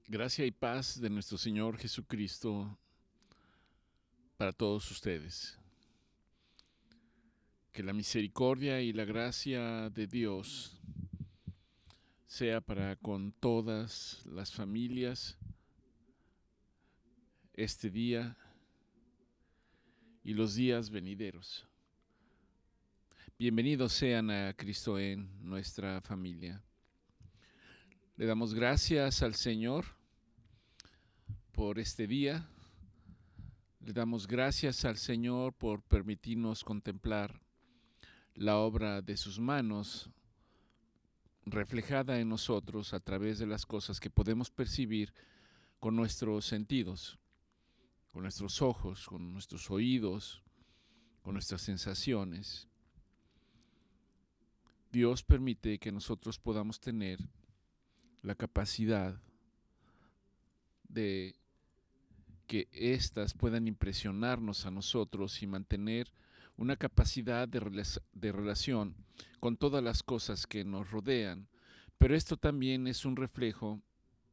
Gracia y paz de nuestro Señor Jesucristo para todos ustedes. Que la misericordia y la gracia de Dios sea para con todas las familias este día y los días venideros. Bienvenidos sean a Cristo en nuestra familia. Le damos gracias al Señor por este día. Le damos gracias al Señor por permitirnos contemplar la obra de sus manos reflejada en nosotros a través de las cosas que podemos percibir con nuestros sentidos, con nuestros ojos, con nuestros oídos, con nuestras sensaciones. Dios permite que nosotros podamos tener la capacidad de que éstas puedan impresionarnos a nosotros y mantener una capacidad de relación con todas las cosas que nos rodean. Pero esto también es un reflejo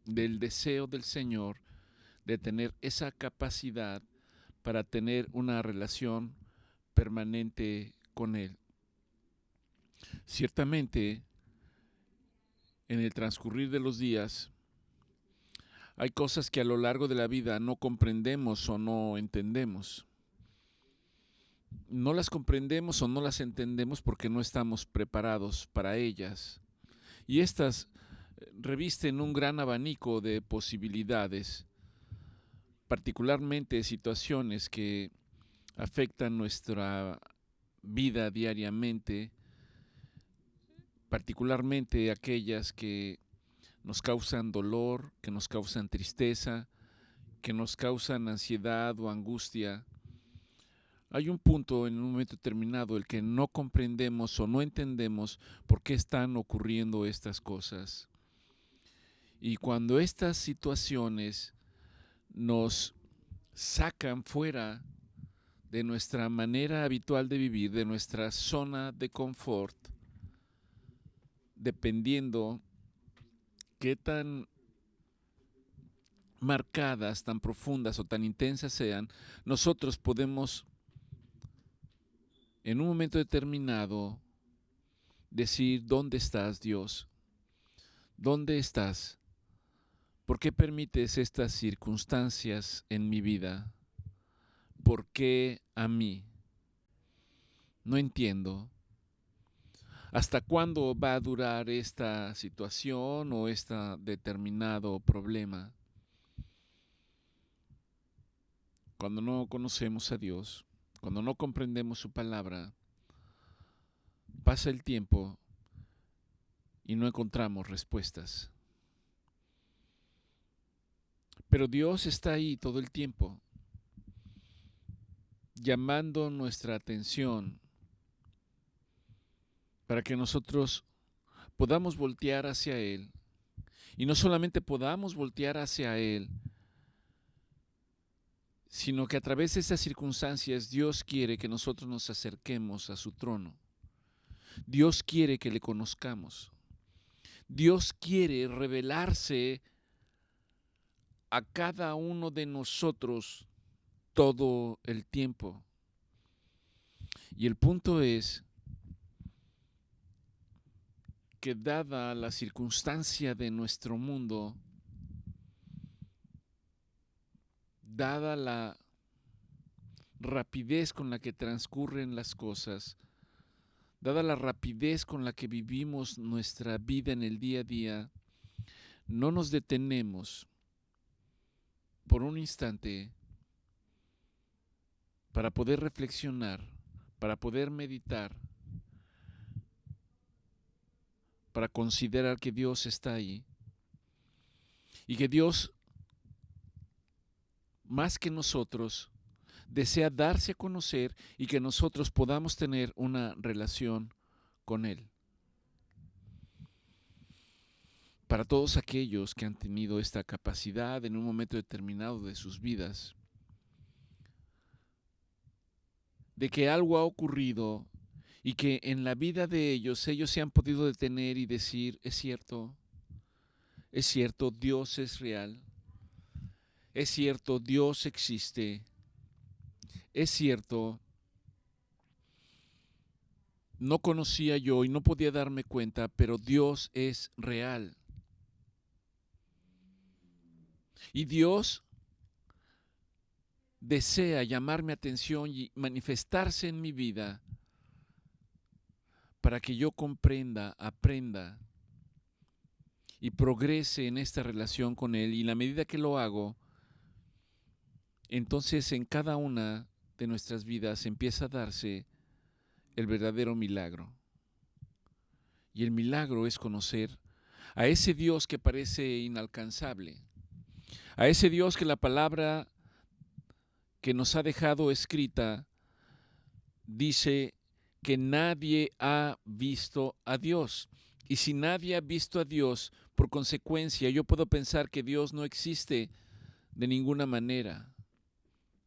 del deseo del Señor de tener esa capacidad para tener una relación permanente con Él. Ciertamente, en el transcurrir de los días, hay cosas que a lo largo de la vida no comprendemos o no entendemos. No las comprendemos o no las entendemos porque no estamos preparados para ellas. Y estas revisten un gran abanico de posibilidades, particularmente situaciones que afectan nuestra vida diariamente, particularmente aquellas que nos causan dolor, que nos causan tristeza, que nos causan ansiedad o angustia. Hay un punto en un momento determinado el que no comprendemos o no entendemos por qué están ocurriendo estas cosas. Y cuando estas situaciones nos sacan fuera de nuestra manera habitual de vivir, de nuestra zona de confort, dependiendo qué tan marcadas, tan profundas o tan intensas sean, nosotros podemos en un momento determinado decir, ¿dónde estás, Dios? ¿Dónde estás? ¿Por qué permites estas circunstancias en mi vida? ¿Por qué a mí? No entiendo. ¿Hasta cuándo va a durar esta situación o este determinado problema? Cuando no conocemos a Dios, cuando no comprendemos su palabra, pasa el tiempo y no encontramos respuestas. Pero Dios está ahí todo el tiempo, llamando nuestra atención para que nosotros podamos voltear hacia Él. Y no solamente podamos voltear hacia Él, sino que a través de estas circunstancias Dios quiere que nosotros nos acerquemos a su trono. Dios quiere que le conozcamos. Dios quiere revelarse a cada uno de nosotros todo el tiempo. Y el punto es que dada la circunstancia de nuestro mundo, dada la rapidez con la que transcurren las cosas, dada la rapidez con la que vivimos nuestra vida en el día a día, no nos detenemos por un instante para poder reflexionar, para poder meditar, para considerar que Dios está ahí y que Dios, más que nosotros, desea darse a conocer y que nosotros podamos tener una relación con Él. Para todos aquellos que han tenido esta capacidad en un momento determinado de sus vidas, de que algo ha ocurrido y que en la vida de ellos se han podido detener y decir, es cierto, Es cierto, Dios es real. Es cierto, Dios existe. Es cierto, no conocía yo y no podía darme cuenta, pero Dios es real. Y Dios desea llamar mi atención y manifestarse en mi vida para que yo comprenda, aprenda y progrese en esta relación con Él. Y en la medida que lo hago, entonces en cada una de nuestras vidas empieza a darse el verdadero milagro. Y el milagro es conocer a ese Dios que parece inalcanzable, a ese Dios que la palabra que nos ha dejado escrita dice que nadie ha visto a Dios. Y si nadie ha visto a Dios, por consecuencia, yo puedo pensar que Dios no existe de ninguna manera.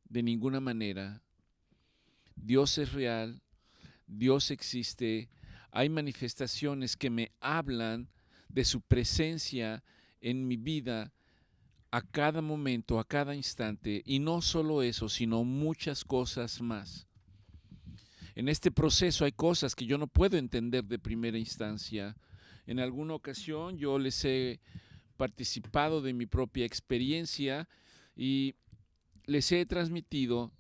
De ninguna manera. Dios es real, Dios existe. Hay manifestaciones que me hablan de su presencia en mi vida a cada momento, a cada instante. Y no solo eso, sino muchas cosas más. En este proceso hay cosas que yo no puedo entender de primera instancia. En alguna ocasión yo les he participado de mi propia experiencia y les he transmitido,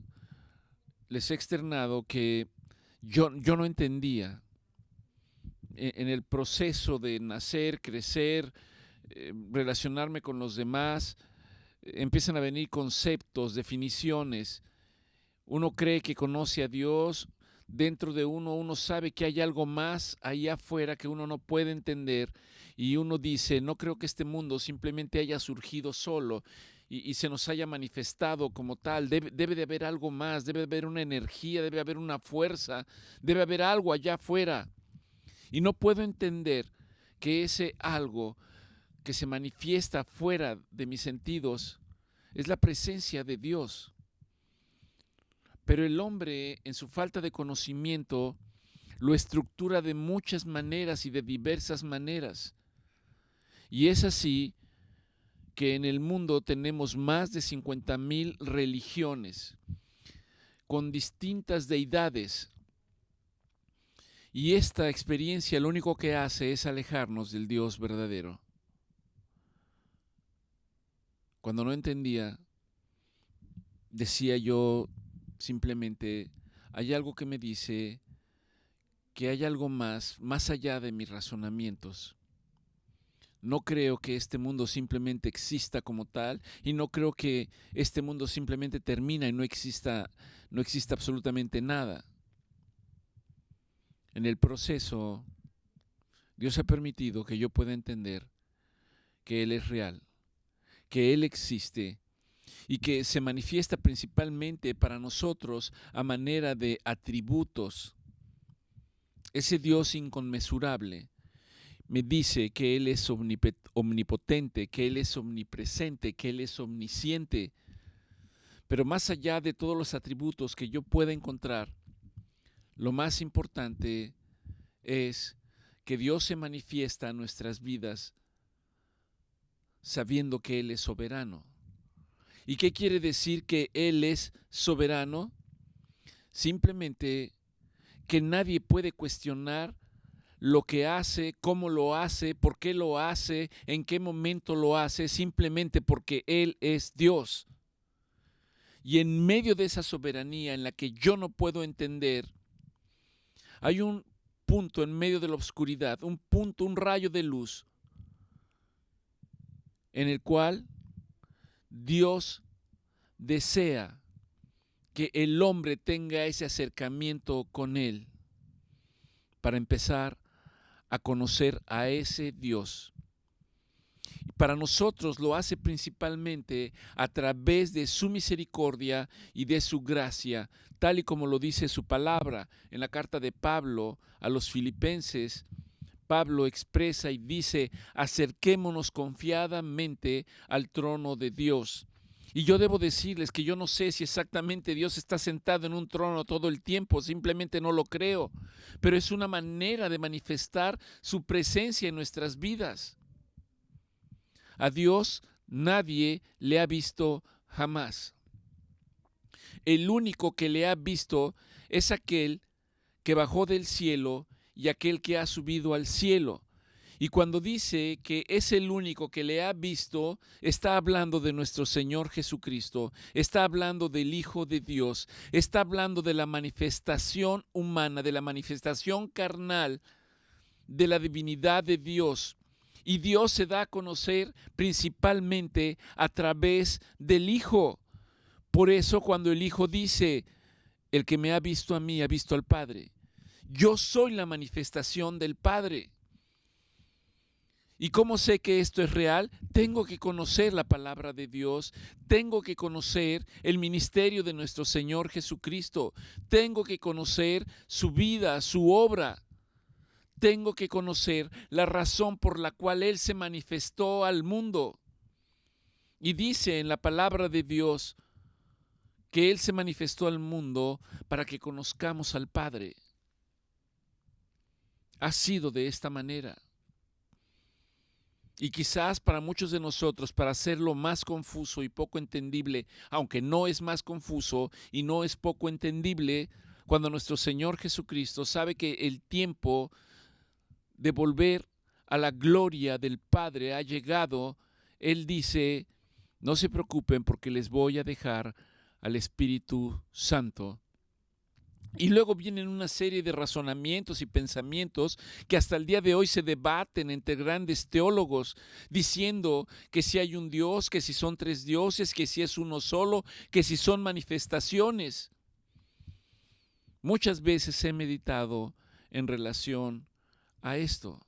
les he externado que yo no entendía. En el proceso de nacer, crecer, relacionarme con los demás, empiezan a venir conceptos, definiciones. Uno cree que conoce a Dios. Dentro de uno sabe que hay algo más allá afuera que uno no puede entender y uno dice, no creo que este mundo simplemente haya surgido solo y se nos haya manifestado como tal. Debe de haber algo más, debe de haber una energía, debe de haber una fuerza, debe haber algo allá afuera. Y no puedo entender que ese algo que se manifiesta fuera de mis sentidos es la presencia de Dios. Pero el hombre, en su falta de conocimiento, lo estructura de muchas maneras y de diversas maneras. Y es así que en el mundo tenemos más de 50,000 religiones con distintas deidades. Y esta experiencia lo único que hace es alejarnos del Dios verdadero. Cuando no entendía, decía yo simplemente, hay algo que me dice que hay algo más allá de mis razonamientos. No creo que este mundo simplemente exista como tal y no creo que este mundo simplemente termina y no exista absolutamente nada. En el proceso, Dios ha permitido que yo pueda entender que Él es real, que Él existe y que se manifiesta principalmente para nosotros a manera de atributos. Ese Dios inconmensurable me dice que Él es omnipotente, que Él es omnipresente, que Él es omnisciente. Pero más allá de todos los atributos que yo pueda encontrar, lo más importante es que Dios se manifiesta en nuestras vidas sabiendo que Él es soberano. ¿Y qué quiere decir que Él es soberano? Simplemente que nadie puede cuestionar lo que hace, cómo lo hace, por qué lo hace, en qué momento lo hace, simplemente porque Él es Dios. Y en medio de esa soberanía en la que yo no puedo entender, hay un punto en medio de la oscuridad, un punto, un rayo de luz, en el cual Dios desea que el hombre tenga ese acercamiento con Él para empezar a conocer a ese Dios. Para nosotros lo hace principalmente a través de su misericordia y de su gracia, tal y como lo dice su palabra en la carta de Pablo a los Filipenses. Pablo expresa y dice, acerquémonos confiadamente al trono de Dios. Y yo debo decirles que yo no sé si exactamente Dios está sentado en un trono todo el tiempo, simplemente no lo creo, pero es una manera de manifestar su presencia en nuestras vidas. A Dios nadie le ha visto jamás. El único que le ha visto es aquel que bajó del cielo y aquel que ha subido al cielo. Y cuando dice que es el único que le ha visto, está hablando de nuestro Señor Jesucristo, está hablando del Hijo de Dios, está hablando de la manifestación humana, de la manifestación carnal, de la divinidad de Dios. Y Dios se da a conocer principalmente a través del Hijo. Por eso cuando el Hijo dice, el que me ha visto a mí ha visto al Padre. Yo soy la manifestación del Padre. ¿Y cómo sé que esto es real? Tengo que conocer la palabra de Dios, tengo que conocer el ministerio de nuestro Señor Jesucristo, tengo que conocer su vida, su obra, tengo que conocer la razón por la cual Él se manifestó al mundo. Y dice en la palabra de Dios que Él se manifestó al mundo para que conozcamos al Padre. Ha sido de esta manera. Y quizás para muchos de nosotros, para hacerlo más confuso y poco entendible, aunque no es más confuso y no es poco entendible, cuando nuestro Señor Jesucristo sabe que el tiempo de volver a la gloria del Padre ha llegado, Él dice, no se preocupen porque les voy a dejar al Espíritu Santo. Y luego vienen una serie de razonamientos y pensamientos que hasta el día de hoy se debaten entre grandes teólogos, diciendo que si hay un Dios, que si son tres dioses, que si es uno solo, que si son manifestaciones. Muchas veces he meditado en relación a esto.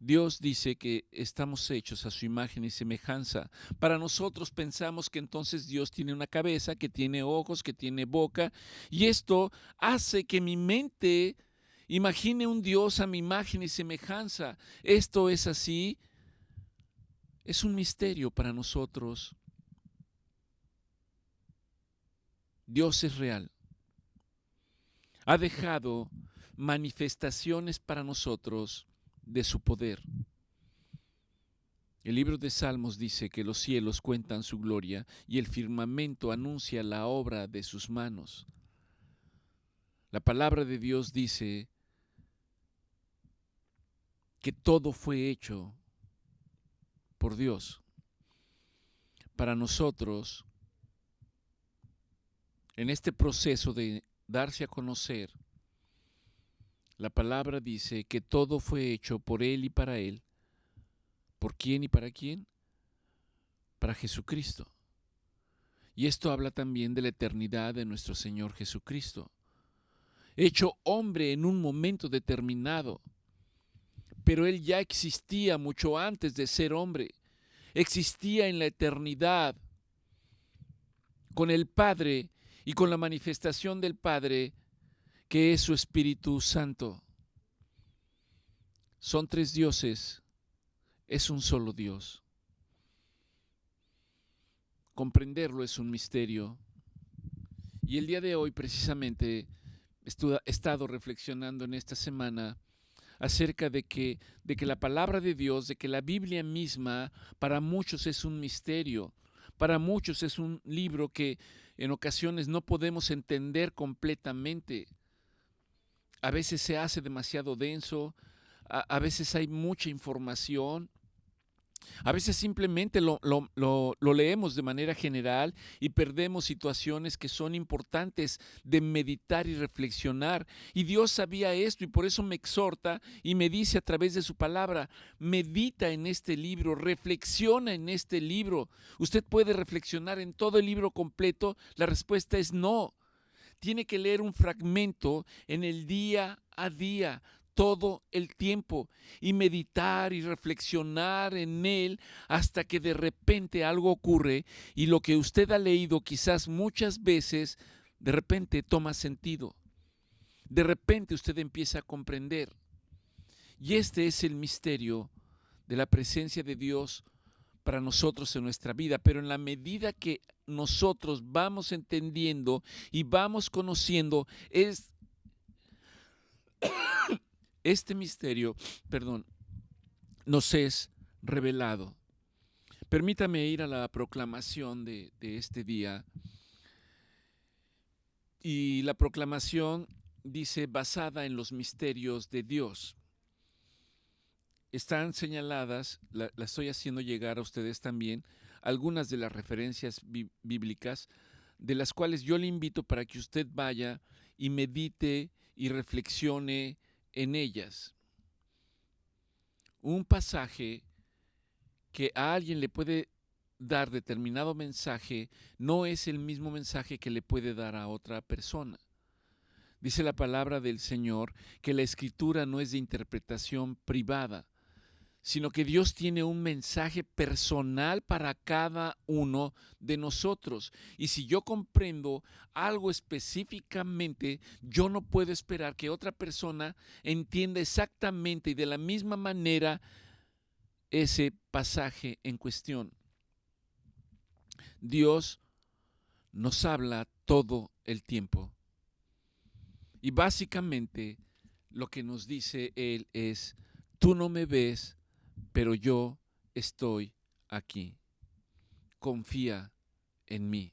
Dios dice que estamos hechos a su imagen y semejanza. Para nosotros pensamos que entonces Dios tiene una cabeza, que tiene ojos, que tiene boca, y esto hace que mi mente imagine un Dios a mi imagen y semejanza. Esto es así, es un misterio para nosotros. Dios es real. Ha dejado manifestaciones para nosotros de su poder. El libro de Salmos dice que los cielos cuentan su gloria y el firmamento anuncia la obra de sus manos. La palabra de Dios dice que todo fue hecho por Dios. Para nosotros, en este proceso de darse a conocer, la palabra dice que todo fue hecho por Él y para Él. ¿Por quién y para quién? Para Jesucristo. Y esto habla también de la eternidad de nuestro Señor Jesucristo. Hecho hombre en un momento determinado, pero Él ya existía mucho antes de ser hombre. Existía en la eternidad con el Padre y con la manifestación del Padre, que es su Espíritu Santo. Son tres dioses, es un solo Dios. Comprenderlo es un misterio. Y el día de hoy precisamente he estado reflexionando en esta semana acerca de que la palabra de Dios, de que la Biblia misma para muchos es un misterio, para muchos es un libro que en ocasiones no podemos entender completamente. A veces se hace demasiado denso, a veces hay mucha información, a veces simplemente lo leemos de manera general y perdemos situaciones que son importantes de meditar y reflexionar. Y Dios sabía esto y por eso me exhorta y me dice a través de su palabra, medita en este libro, reflexiona en este libro. ¿Usted puede reflexionar en todo el libro completo? La respuesta es no. Tiene que leer un fragmento en el día a día, todo el tiempo, y meditar y reflexionar en él hasta que de repente algo ocurre y lo que usted ha leído quizás muchas veces, de repente toma sentido. De repente usted empieza a comprender. Y este es el misterio de la presencia de Dios para nosotros en nuestra vida, pero en la medida que nosotros vamos entendiendo y vamos conociendo este misterio, nos es revelado. Permítame ir a la proclamación de este día. Y la proclamación dice, basada en los misterios de Dios. Están señaladas, la estoy haciendo llegar a ustedes también, algunas de las referencias bíblicas, de las cuales yo le invito para que usted vaya y medite y reflexione en ellas. Un pasaje que a alguien le puede dar determinado mensaje no es el mismo mensaje que le puede dar a otra persona. Dice la palabra del Señor que la Escritura no es de interpretación privada, sino que Dios tiene un mensaje personal para cada uno de nosotros. Y si yo comprendo algo específicamente, yo no puedo esperar que otra persona entienda exactamente y de la misma manera ese pasaje en cuestión. Dios nos habla todo el tiempo. Y básicamente lo que nos dice Él es, tú no me ves, pero yo estoy aquí. Confía en mí.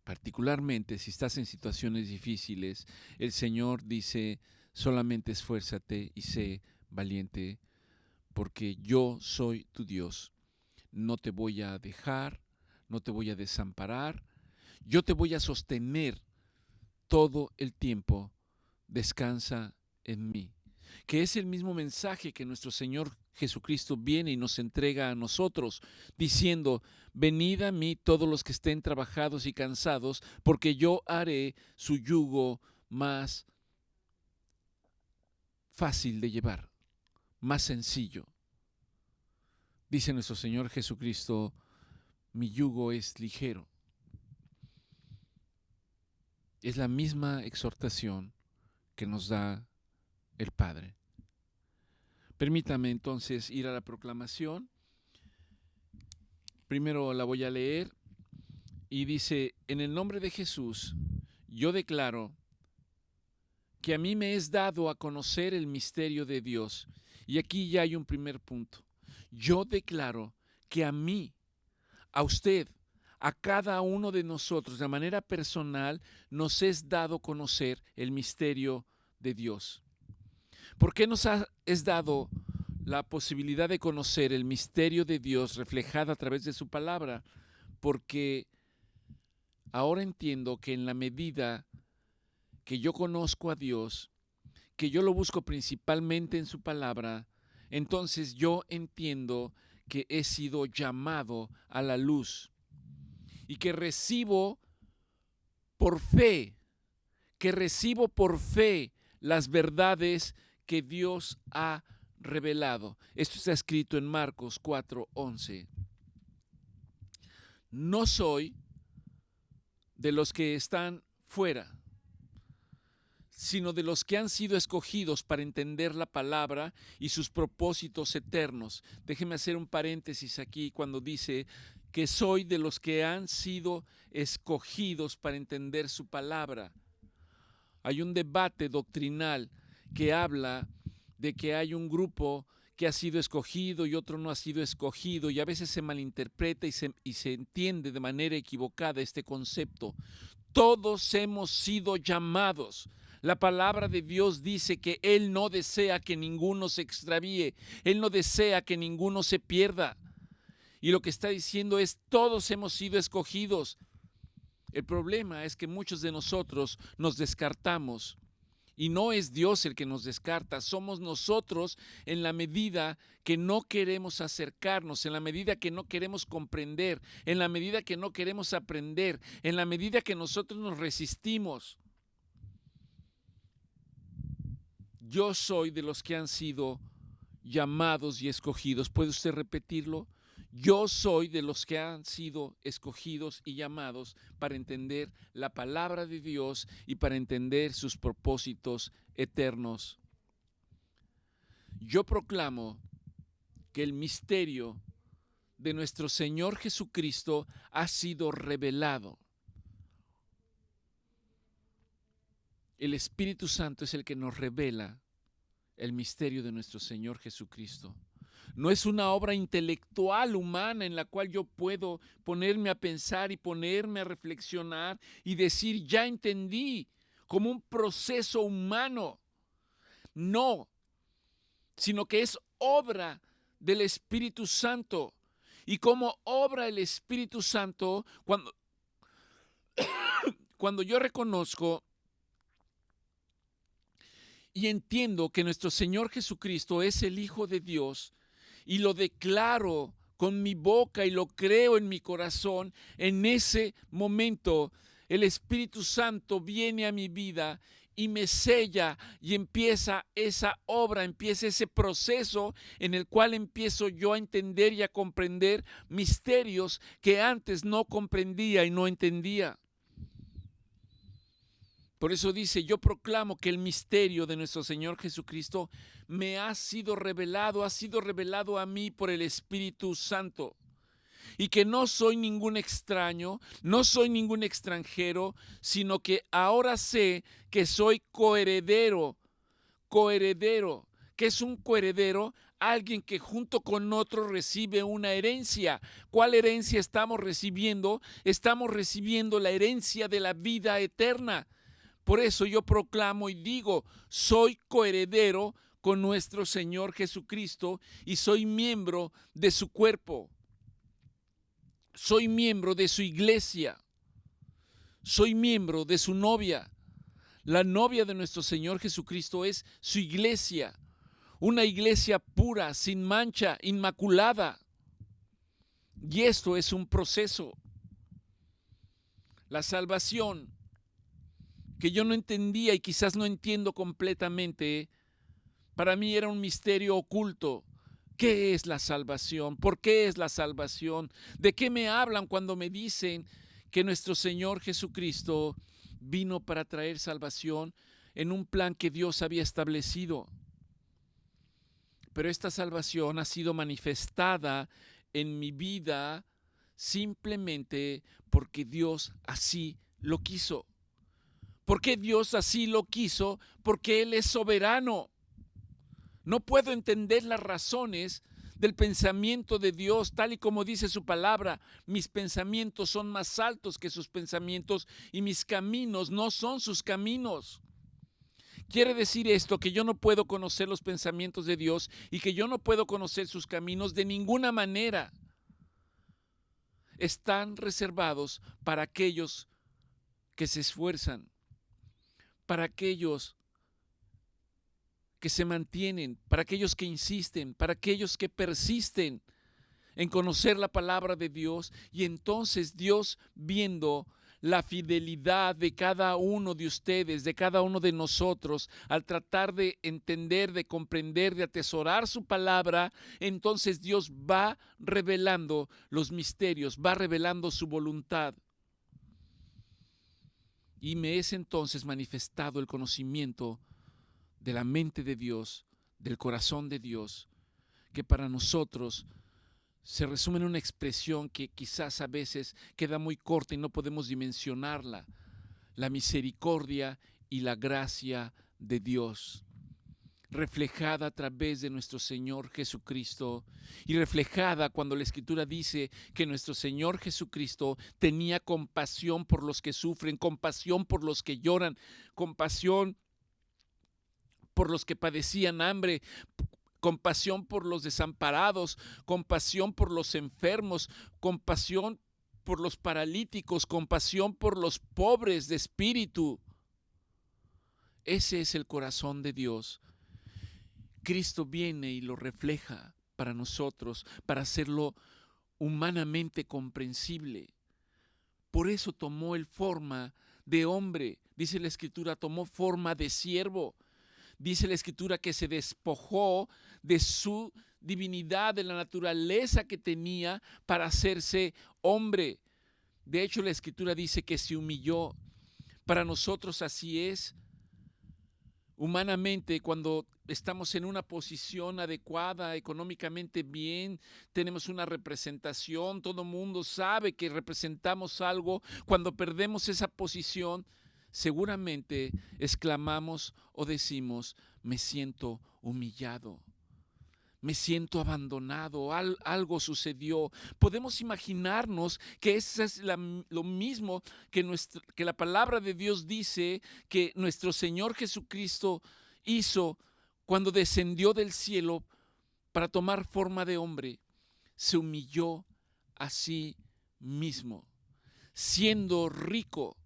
Particularmente si estás en situaciones difíciles, el Señor dice, solamente esfuérzate y sé valiente, porque yo soy tu Dios. No te voy a dejar, no te voy a desamparar, yo te voy a sostener todo el tiempo. Descansa en mí. Que es el mismo mensaje que nuestro Señor Jesucristo viene y nos entrega a nosotros, diciendo, venid a mí todos los que estén trabajados y cansados, porque yo haré su yugo más fácil de llevar, más sencillo. Dice nuestro Señor Jesucristo, mi yugo es ligero. Es la misma exhortación que nos da el Padre. Permítame entonces ir a la proclamación. Primero la voy a leer y dice, en el nombre de Jesús, yo declaro que a mí me es dado a conocer el misterio de Dios. Y aquí ya hay un primer punto. Yo declaro que a mí, a usted, a cada uno de nosotros, de manera personal, nos es dado conocer el misterio de Dios. ¿Por qué nos es dado la posibilidad de conocer el misterio de Dios reflejado a través de su palabra? Porque ahora entiendo que en la medida que yo conozco a Dios, que yo lo busco principalmente en su palabra, entonces yo entiendo que he sido llamado a la luz y que recibo por fe, las verdades que Dios ha revelado. Esto está escrito en Marcos 4:11. No soy de los que están fuera, sino de los que han sido escogidos para entender la palabra y sus propósitos eternos. Déjeme hacer un paréntesis aquí cuando dice que soy de los que han sido escogidos para entender su palabra. Hay un debate doctrinal que habla de que hay un grupo que ha sido escogido y otro no ha sido escogido, y a veces se malinterpreta y se entiende de manera equivocada este concepto. Todos hemos sido llamados. La palabra de Dios dice que Él no desea que ninguno se extravíe, Él no desea que ninguno se pierda. Y lo que está diciendo es, todos hemos sido escogidos. El problema es que muchos de nosotros nos descartamos. Y no es Dios el que nos descarta, somos nosotros en la medida que no queremos acercarnos, en la medida que no queremos comprender, en la medida que no queremos aprender, en la medida que nosotros nos resistimos. Yo soy de los que han sido llamados y escogidos. ¿Puede usted repetirlo? Yo soy de los que han sido escogidos y llamados para entender la palabra de Dios y para entender sus propósitos eternos. Yo proclamo que el misterio de nuestro Señor Jesucristo ha sido revelado. El Espíritu Santo es el que nos revela el misterio de nuestro Señor Jesucristo. No es una obra intelectual humana en la cual yo puedo ponerme a pensar y ponerme a reflexionar y decir, ya entendí, como un proceso humano. No, sino que es obra del Espíritu Santo. Y como obra el Espíritu Santo, cuando yo reconozco y entiendo que nuestro Señor Jesucristo es el Hijo de Dios y lo declaro con mi boca y lo creo en mi corazón, en ese momento el Espíritu Santo viene a mi vida y me sella y empieza esa obra, empieza ese proceso en el cual empiezo yo a entender y a comprender misterios que antes no comprendía y no entendía. Por eso dice, yo proclamo que el misterio de nuestro Señor Jesucristo me ha sido revelado a mí por el Espíritu Santo. Y que no soy ningún extraño, no soy ningún extranjero, sino que ahora sé que soy coheredero. ¿Qué es un coheredero? Alguien que junto con otro recibe una herencia. ¿Cuál herencia estamos recibiendo? Estamos recibiendo la herencia de la vida eterna. Por eso yo proclamo y digo, soy coheredero con nuestro Señor Jesucristo y soy miembro de su cuerpo. Soy miembro de su iglesia. Soy miembro de su novia. La novia de nuestro Señor Jesucristo es su iglesia. Una iglesia pura, sin mancha, inmaculada. Y esto es un proceso. La salvación, que yo no entendía y quizás no entiendo completamente, para mí era un misterio oculto. ¿Qué es la salvación? ¿Por qué es la salvación? ¿De qué me hablan cuando me dicen que nuestro Señor Jesucristo vino para traer salvación en un plan que Dios había establecido? Pero esta salvación ha sido manifestada en mi vida simplemente porque Dios así lo quiso. ¿Por qué Dios así lo quiso? Porque Él es soberano. No puedo entender las razones del pensamiento de Dios, tal y como dice su palabra. Mis pensamientos son más altos que sus pensamientos y mis caminos no son sus caminos. Quiere decir esto que yo no puedo conocer los pensamientos de Dios y que yo no puedo conocer sus caminos de ninguna manera. Están reservados para aquellos que se esfuerzan, para aquellos que se mantienen, para aquellos que insisten, para aquellos que persisten en conocer la palabra de Dios. Y entonces Dios, viendo la fidelidad de cada uno de ustedes, de cada uno de nosotros, al tratar de entender, de comprender, de atesorar su palabra, entonces Dios va revelando los misterios, va revelando su voluntad. Y me es entonces manifestado el conocimiento de la mente de Dios, del corazón de Dios, que para nosotros se resume en una expresión que quizás a veces queda muy corta y no podemos dimensionarla: la misericordia y la gracia de Dios, reflejada a través de nuestro Señor Jesucristo y reflejada cuando la Escritura dice que nuestro Señor Jesucristo tenía compasión por los que sufren, compasión por los que lloran, compasión por los que padecían hambre, compasión por los desamparados, compasión por los enfermos, compasión por los paralíticos, compasión por los pobres de espíritu. Ese es el corazón de Dios. Cristo viene y lo refleja para nosotros, para hacerlo humanamente comprensible. Por eso tomó el forma de hombre. Dice la Escritura, tomó forma de siervo. Dice la Escritura que se despojó de su divinidad, de la naturaleza que tenía para hacerse hombre. De hecho, la Escritura dice que se humilló. Para nosotros así es. Humanamente, cuando estamos en una posición adecuada, económicamente bien, tenemos una representación, todo el mundo sabe que representamos algo. Cuando perdemos esa posición, seguramente exclamamos o decimos, me siento humillado, Me siento abandonado, algo sucedió. Podemos imaginarnos que eso es lo mismo que la palabra de Dios dice que nuestro Señor Jesucristo hizo cuando descendió del cielo para tomar forma de hombre. Se humilló a sí mismo, siendo rico.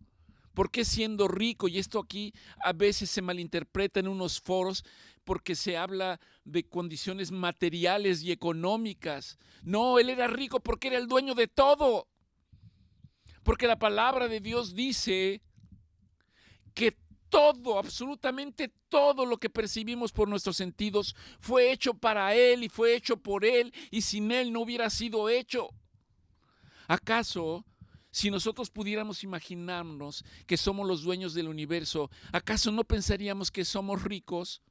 ¿Por qué siendo rico? Y esto aquí a veces se malinterpreta en unos foros porque se habla de condiciones materiales y económicas. No, él era rico porque era el dueño de todo. Porque la palabra de Dios dice que todo, absolutamente todo lo que percibimos por nuestros sentidos fue hecho para Él y fue hecho por Él, y sin Él no hubiera sido hecho. ¿Acaso, si nosotros pudiéramos imaginarnos que somos los dueños del universo, acaso no pensaríamos que somos ricos?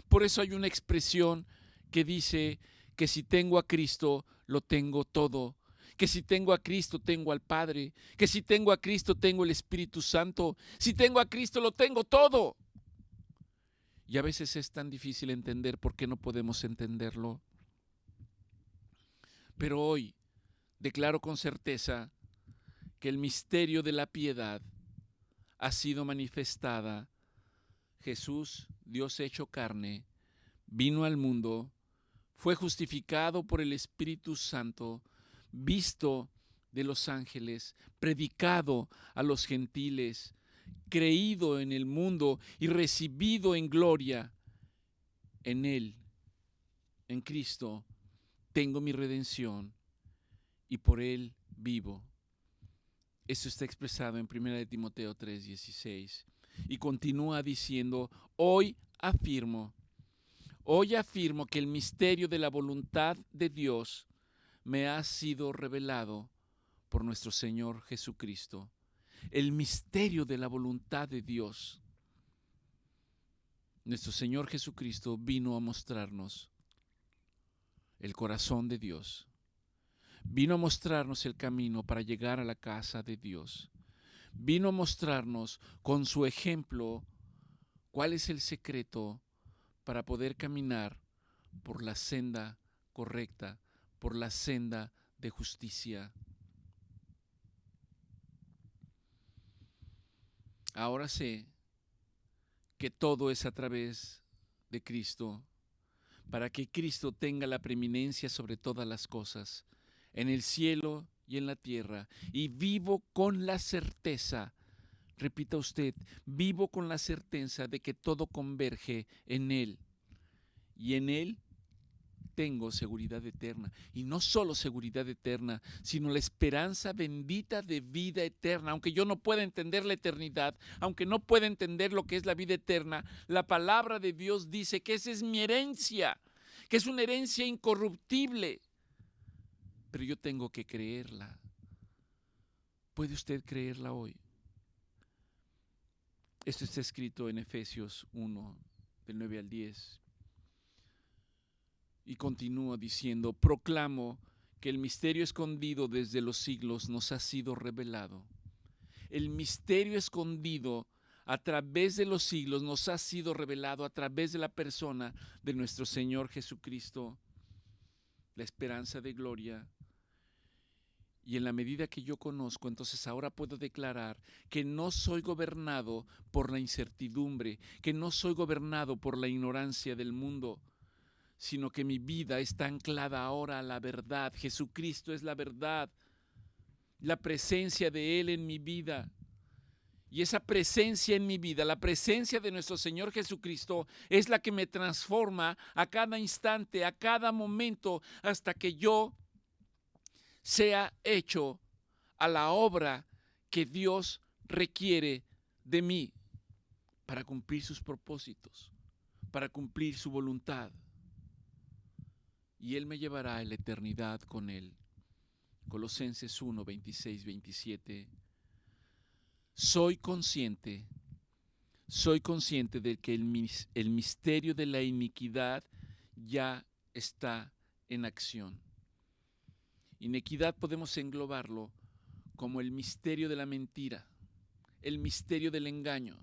Por eso hay una expresión que dice que si tengo a Cristo, lo tengo todo. Que si tengo a Cristo, tengo al Padre. Que si tengo a Cristo, tengo el Espíritu Santo. Si tengo a Cristo, lo tengo todo. Y a veces es tan difícil entender por qué no podemos entenderlo. Pero hoy declaro con certeza que el misterio de la piedad ha sido manifestada. Jesús, Dios hecho carne, vino al mundo, fue justificado por el Espíritu Santo, visto de los ángeles, predicado a los gentiles, creído en el mundo y recibido en gloria. En Él, en Cristo, tengo mi redención y por Él vivo. Esto está expresado en 1 Timoteo 3:16 y continúa diciendo: hoy afirmo que el misterio de la voluntad de Dios me ha sido revelado por nuestro Señor Jesucristo. El misterio de la voluntad de Dios. Nuestro Señor Jesucristo vino a mostrarnos el corazón de Dios. Vino a mostrarnos el camino para llegar a la casa de Dios. Vino a mostrarnos con su ejemplo cuál es el secreto para poder caminar por la senda correcta, por la senda de justicia. Ahora sé que todo es a través de Cristo, para que Cristo tenga la preeminencia sobre todas las cosas, en el cielo y en la tierra, y vivo con la certeza, repita usted, vivo con la certeza de que todo converge en Él, y en Él tengo seguridad eterna, y no solo seguridad eterna, sino la esperanza bendita de vida eterna. Aunque yo no pueda entender la eternidad, aunque no pueda entender lo que es la vida eterna, la palabra de Dios dice que esa es mi herencia, que es una herencia incorruptible, pero yo tengo que creerla. ¿Puede usted creerla hoy? Esto está escrito en Efesios 1, del 9 al 10. Y continúa diciendo: proclamo que el misterio escondido desde los siglos nos ha sido revelado. El misterio escondido a través de los siglos nos ha sido revelado a través de la persona de nuestro Señor Jesucristo, la esperanza de gloria. Y en la medida que yo conozco, entonces ahora puedo declarar que no soy gobernado por la incertidumbre, que no soy gobernado por la ignorancia del mundo, sino que mi vida está anclada ahora a la verdad. Jesucristo es la verdad, la presencia de Él en mi vida. Y esa presencia en mi vida, la presencia de nuestro Señor Jesucristo, es la que me transforma a cada instante, a cada momento, hasta que yo sea hecho a la obra que Dios requiere de mí para cumplir sus propósitos, para cumplir su voluntad. Y Él me llevará a la eternidad con Él. Colosenses 1, 26, 27. Soy consciente de que el misterio de la iniquidad ya está en acción. Iniquidad podemos englobarlo como el misterio de la mentira, el misterio del engaño,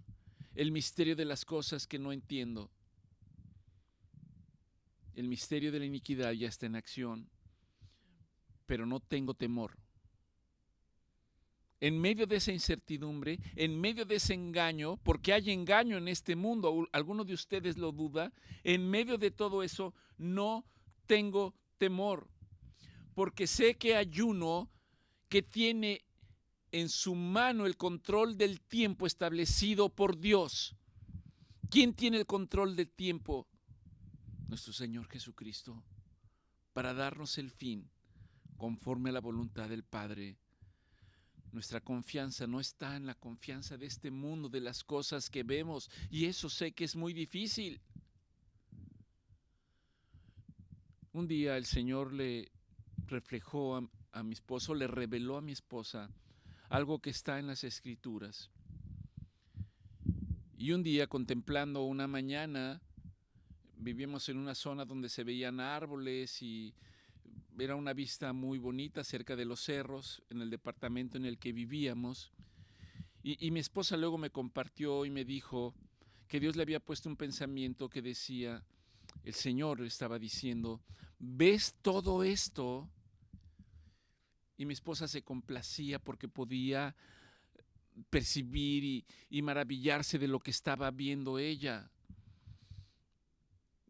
el misterio de las cosas que no entiendo. El misterio de la iniquidad ya está en acción, pero no tengo temor. En medio de esa incertidumbre, en medio de ese engaño, porque hay engaño en este mundo, alguno de ustedes lo duda, en medio de todo eso no tengo temor, porque sé que hay uno que tiene en su mano el control del tiempo establecido por Dios. ¿Quién tiene el control del tiempo? Nuestro Señor Jesucristo, para darnos el fin conforme a la voluntad del Padre. Nuestra confianza no está en la confianza de este mundo, de las cosas que vemos, y eso sé que es muy difícil. Un día el Señor le reflejó a mi esposo, le reveló a mi esposa algo que está en las Escrituras. Y un día, contemplando una mañana, vivíamos en una zona donde se veían árboles y era una vista muy bonita cerca de los cerros, en el departamento en el que vivíamos. Y mi esposa luego me compartió y me dijo que Dios le había puesto un pensamiento que decía, el Señor estaba diciendo, ¿ves todo esto? Y mi esposa se complacía porque podía percibir y maravillarse de lo que estaba viendo ella.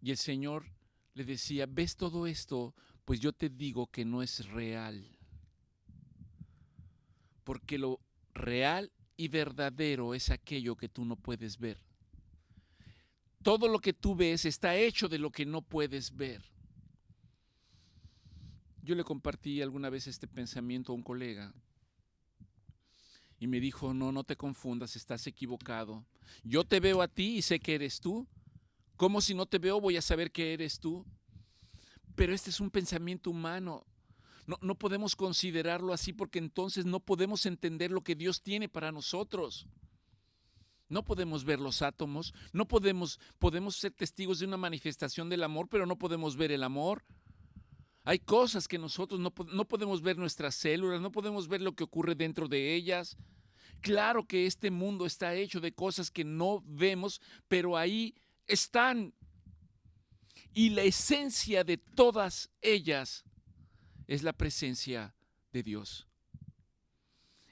Y el Señor le decía, ¿ves todo esto? Pues yo te digo que no es real. Porque lo real y verdadero es aquello que tú no puedes ver. Todo lo que tú ves está hecho de lo que no puedes ver. Yo le compartí alguna vez este pensamiento a un colega y me dijo, no te confundas, estás equivocado. Yo te veo a ti y sé que eres tú. ¿Cómo si no te veo voy a saber que eres tú? Pero este es un pensamiento humano. No podemos considerarlo así porque entonces no podemos entender lo que Dios tiene para nosotros. No podemos ver los átomos, podemos ser testigos de una manifestación del amor, pero no podemos ver el amor. Hay cosas que nosotros no podemos ver, nuestras células, no podemos ver lo que ocurre dentro de ellas. Claro que este mundo está hecho de cosas que no vemos, pero ahí están. Y la esencia de todas ellas es la presencia de Dios.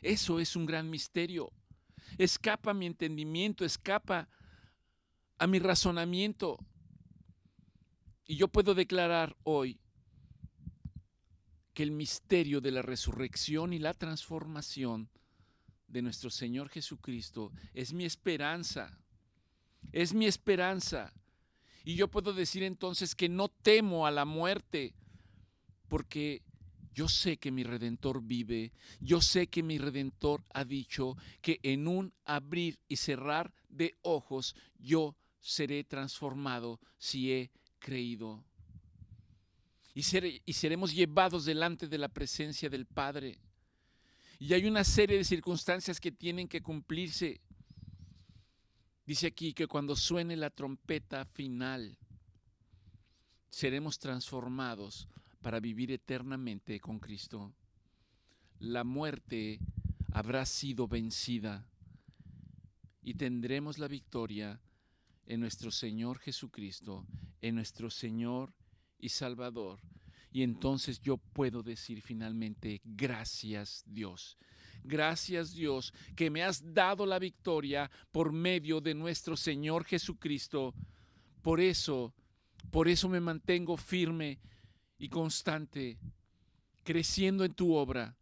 Eso es un gran misterio. Escapa a mi entendimiento, escapa a mi razonamiento. Y yo puedo declarar hoy que el misterio de la resurrección y la transformación de nuestro Señor Jesucristo es mi esperanza. Es mi esperanza. Y yo puedo decir entonces que no temo a la muerte, porque yo sé que mi Redentor vive, yo sé que mi Redentor ha dicho que en un abrir y cerrar de ojos yo seré transformado si he creído. Y seremos llevados delante de la presencia del Padre. Y hay una serie de circunstancias que tienen que cumplirse. Dice aquí que cuando suene la trompeta final, seremos transformados para vivir eternamente con Cristo. La muerte habrá sido vencida y tendremos la victoria en nuestro Señor Jesucristo, en nuestro Señor y Salvador. Y entonces yo puedo decir finalmente, gracias Dios. Gracias Dios que me has dado la victoria por medio de nuestro Señor Jesucristo. Por eso me mantengo firme y constante, creciendo en tu obra,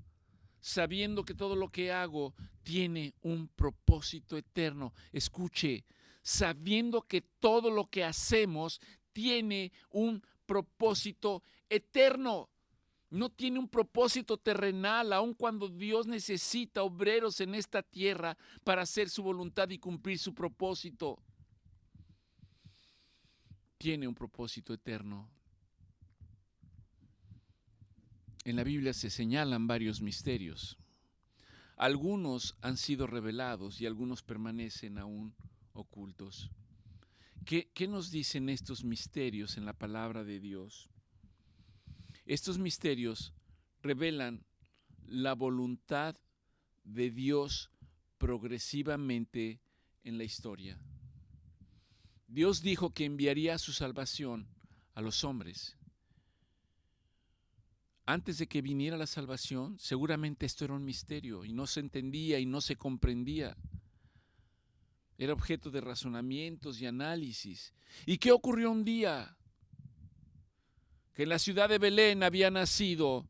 sabiendo que todo lo que hago tiene un propósito eterno. Escuche, sabiendo que todo lo que hacemos tiene un propósito eterno. No tiene un propósito terrenal, aun cuando Dios necesita obreros en esta tierra para hacer su voluntad y cumplir su propósito. Tiene un propósito eterno. En la Biblia se señalan varios misterios. Algunos han sido revelados y algunos permanecen aún ocultos. ¿Qué nos dicen estos misterios en la palabra de Dios? Estos misterios revelan la voluntad de Dios progresivamente en la historia. Dios dijo que enviaría su salvación a los hombres. Antes de que viniera la salvación, seguramente esto era un misterio y no se entendía y no se comprendía. Era objeto de razonamientos y análisis. ¿Y qué ocurrió un día? Que en la ciudad de Belén había nacido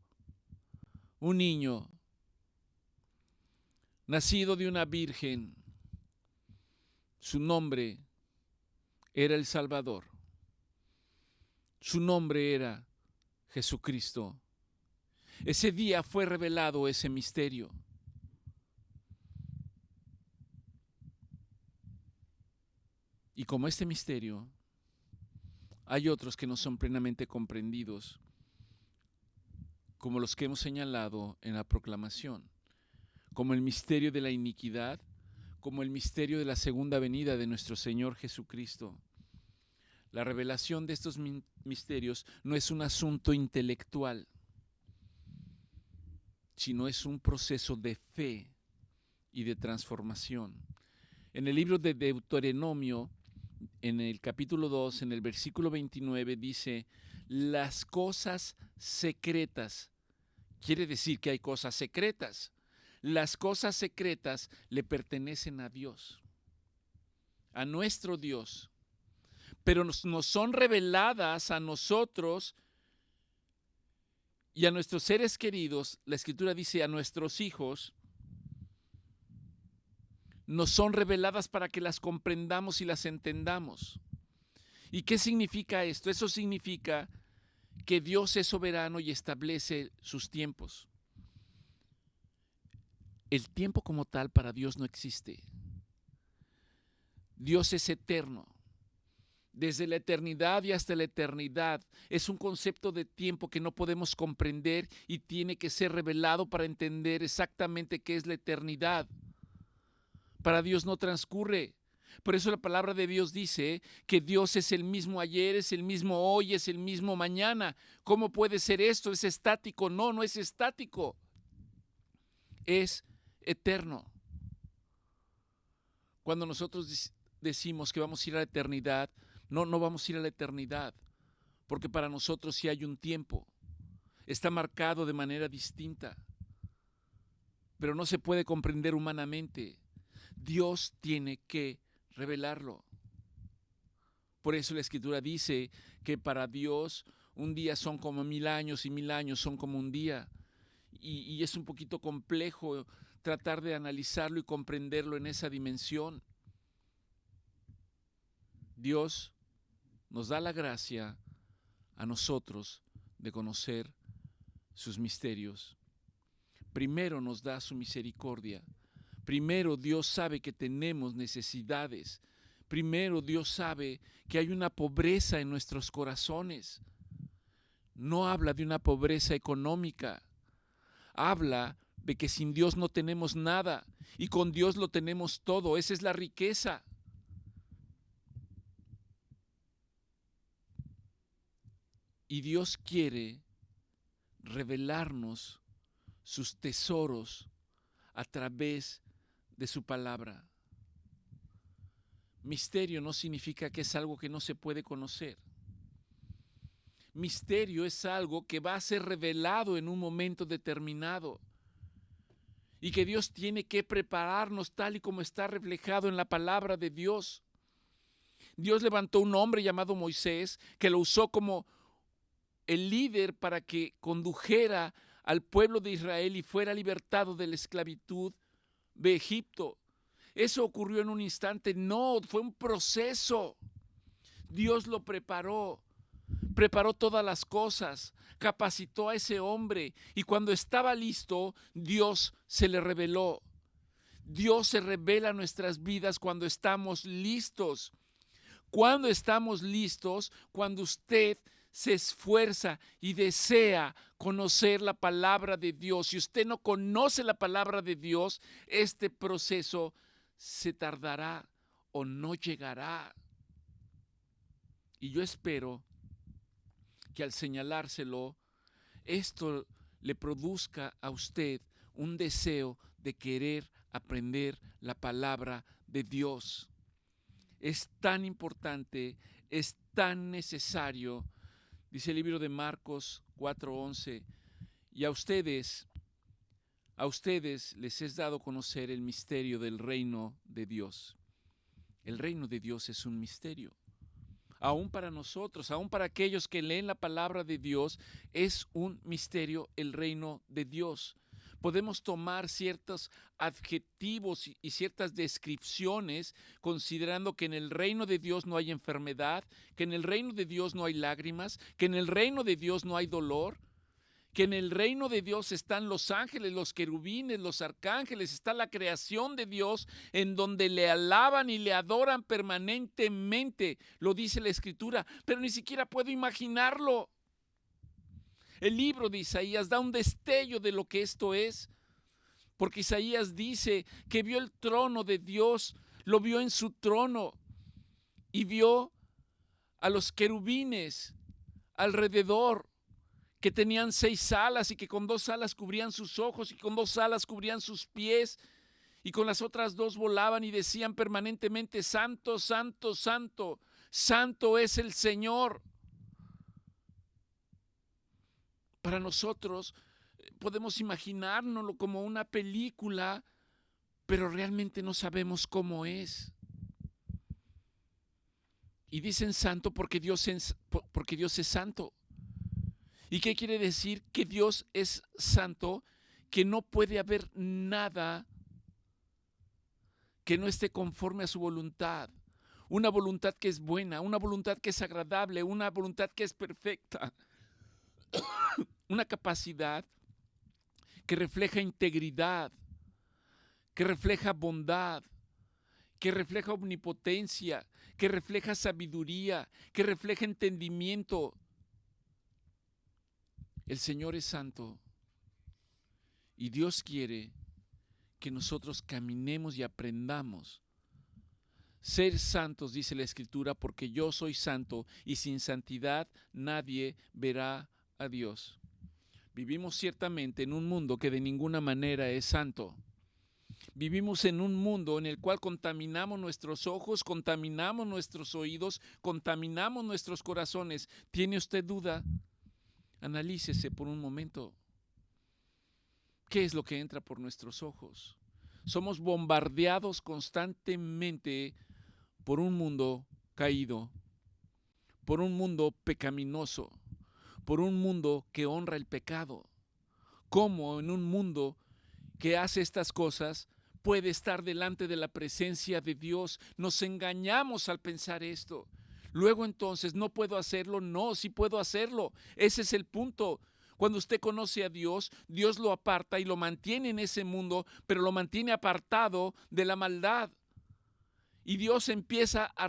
un niño, nacido de una virgen. Su nombre era el Salvador. Su nombre era Jesucristo. Ese día fue revelado ese misterio. Y como este misterio, hay otros que no son plenamente comprendidos, como los que hemos señalado en la proclamación, como el misterio de la iniquidad, como el misterio de la segunda venida de nuestro Señor Jesucristo. La revelación de estos misterios no es un asunto intelectual, sino es un proceso de fe y de transformación. En el libro de Deuteronomio, en el capítulo 2, en el versículo 29, dice: las cosas secretas. Quiere decir que hay cosas secretas. Las cosas secretas le pertenecen a Dios, a nuestro Dios, pero nos son reveladas a nosotros y a nuestros seres queridos. La Escritura dice a nuestros hijos, nos son reveladas para que las comprendamos y las entendamos. ¿Y qué significa esto? Eso significa que Dios es soberano y establece sus tiempos. El tiempo como tal para Dios no existe. Dios es eterno. Desde la eternidad y hasta la eternidad. Es un concepto de tiempo que no podemos comprender y tiene que ser revelado para entender exactamente qué es la eternidad. Para Dios no transcurre. Por eso la palabra de Dios dice que Dios es el mismo ayer, es el mismo hoy, es el mismo mañana. ¿Cómo puede ser esto? ¿Es estático? No, no es estático. Es eterno. Cuando nosotros decimos que vamos a ir a la eternidad, no vamos a ir a la eternidad, porque para nosotros sí hay un tiempo. Está marcado de manera distinta, pero no se puede comprender humanamente. Dios tiene que revelarlo. Por eso la Escritura dice que para Dios un día son como 1000 años y 1000 años son como un día. Y es un poquito complejo tratar de analizarlo y comprenderlo en esa dimensión. Dios nos da la gracia a nosotros de conocer sus misterios. Primero nos da su misericordia. Primero Dios sabe que tenemos necesidades. Primero Dios sabe que hay una pobreza en nuestros corazones. No habla de una pobreza económica. Habla de que sin Dios no tenemos nada y con Dios lo tenemos todo. Esa es la riqueza. Y Dios quiere revelarnos sus tesoros a través de su palabra. Misterio no significa que es algo que no se puede conocer. Misterio es algo que va a ser revelado en un momento determinado y que Dios tiene que prepararnos tal y como está reflejado en la palabra de Dios. Dios levantó un hombre llamado Moisés que lo usó como el líder para que condujera al pueblo de Israel y fuera libertado de la esclavitud de Egipto. Eso ocurrió en un instante, no, fue un proceso. Dios lo preparó todas las cosas, capacitó a ese hombre y cuando estaba listo, Dios se le reveló. Dios se revela en nuestras vidas cuando estamos listos. Cuando estamos listos, cuando usted se esfuerza y desea conocer la palabra de Dios. Si usted no conoce la palabra de Dios, este proceso se tardará o no llegará. Y yo espero que al señalárselo, esto le produzca a usted un deseo de querer aprender la palabra de Dios. Es tan importante, es tan necesario Dice el libro de Marcos 4:11, y a ustedes les es dado conocer el misterio del reino de Dios. El reino de Dios es un misterio. Aún para nosotros, aún para aquellos que leen la palabra de Dios, es un misterio el reino de Dios. Podemos tomar ciertos adjetivos y ciertas descripciones considerando que en el reino de Dios no hay enfermedad, que en el reino de Dios no hay lágrimas, que en el reino de Dios no hay dolor, que en el reino de Dios están los ángeles, los querubines, los arcángeles, está la creación de Dios en donde le alaban y le adoran permanentemente, lo dice la Escritura, pero ni siquiera puedo imaginarlo. El libro de Isaías da un destello de lo que esto es, porque Isaías dice que vio el trono de Dios, lo vio en su trono y vio a los querubines alrededor que tenían 6 alas y que con 2 alas cubrían sus ojos y con 2 alas cubrían sus pies y con las otras 2 volaban y decían permanentemente: Santo, santo, santo, santo es el Señor. Para nosotros podemos imaginárnoslo como una película, pero realmente no sabemos cómo es. Y dicen santo porque Dios es santo. ¿Y qué quiere decir? Que Dios es santo, que no puede haber nada que no esté conforme a su voluntad. Una voluntad que es buena, una voluntad que es agradable, una voluntad que es perfecta. Una capacidad que refleja integridad, que refleja bondad, que refleja omnipotencia, que refleja sabiduría, que refleja entendimiento. El Señor es santo y Dios quiere que nosotros caminemos y aprendamos. Ser santos, dice la Escritura, porque yo soy santo y sin santidad nadie verá a Dios. Vivimos ciertamente en un mundo que de ninguna manera es santo. Vivimos en un mundo en el cual contaminamos nuestros ojos, contaminamos nuestros oídos, contaminamos nuestros corazones. ¿Tiene usted duda? Analícese por un momento. ¿Qué es lo que entra por nuestros ojos? Somos bombardeados constantemente por un mundo caído, por un mundo pecaminoso, por un mundo que honra el pecado. ¿Cómo en un mundo que hace estas cosas puede estar delante de la presencia de Dios? Nos engañamos al pensar esto. Luego entonces, ¿no puedo hacerlo? No, sí puedo hacerlo. Ese es el punto. Cuando usted conoce a Dios, Dios lo aparta y lo mantiene en ese mundo, pero lo mantiene apartado de la maldad. Y Dios empieza a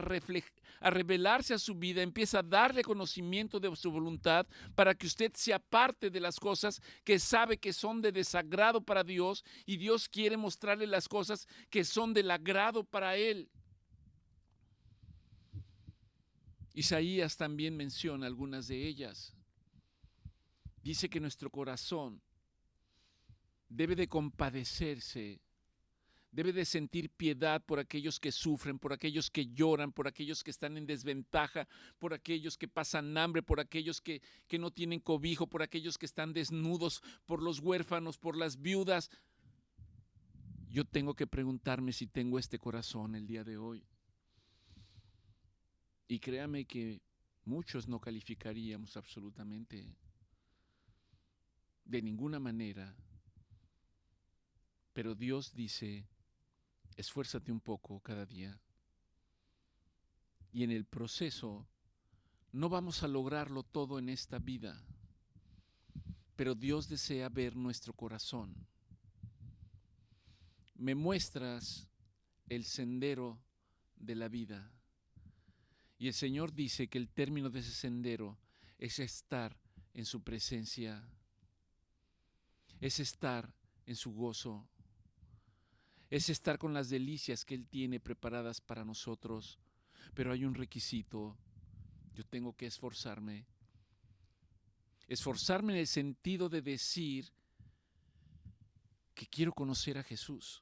revelarse a su vida, empieza a darle conocimiento de su voluntad para que usted se aparte de las cosas que sabe que son de desagrado para Dios, y Dios quiere mostrarle las cosas que son del agrado para Él. Isaías también menciona algunas de ellas. Dice que nuestro corazón debe de compadecerse, debe de sentir piedad por aquellos que sufren, por aquellos que lloran, por aquellos que están en desventaja, por aquellos que pasan hambre, por aquellos que no tienen cobijo, por aquellos que están desnudos, por los huérfanos, por las viudas. Yo tengo que preguntarme si tengo este corazón el día de hoy. Y créame que muchos no calificaríamos absolutamente de ninguna manera. Pero Dios dice: esfuérzate un poco cada día. Y en el proceso no vamos a lograrlo todo en esta vida, pero Dios desea ver nuestro corazón. Me muestras el sendero de la vida. Y el Señor dice que el término de ese sendero es estar en su presencia, es estar en su gozo, es estar con las delicias que Él tiene preparadas para nosotros. Pero hay un requisito: yo tengo que esforzarme. Esforzarme en el sentido de decir que quiero conocer a Jesús.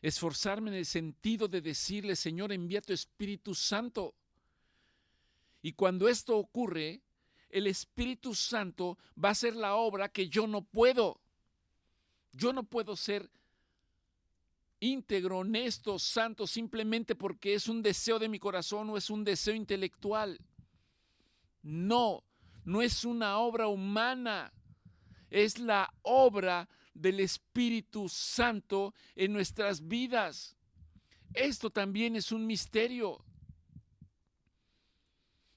Esforzarme en el sentido de decirle: Señor, envía tu Espíritu Santo. Y cuando esto ocurre, el Espíritu Santo va a hacer la obra que yo no puedo. Yo no puedo ser íntegro, honesto, santo, simplemente porque es un deseo de mi corazón o es un deseo intelectual. No, no es una obra humana, es la obra del Espíritu Santo en nuestras vidas. Esto también es un misterio.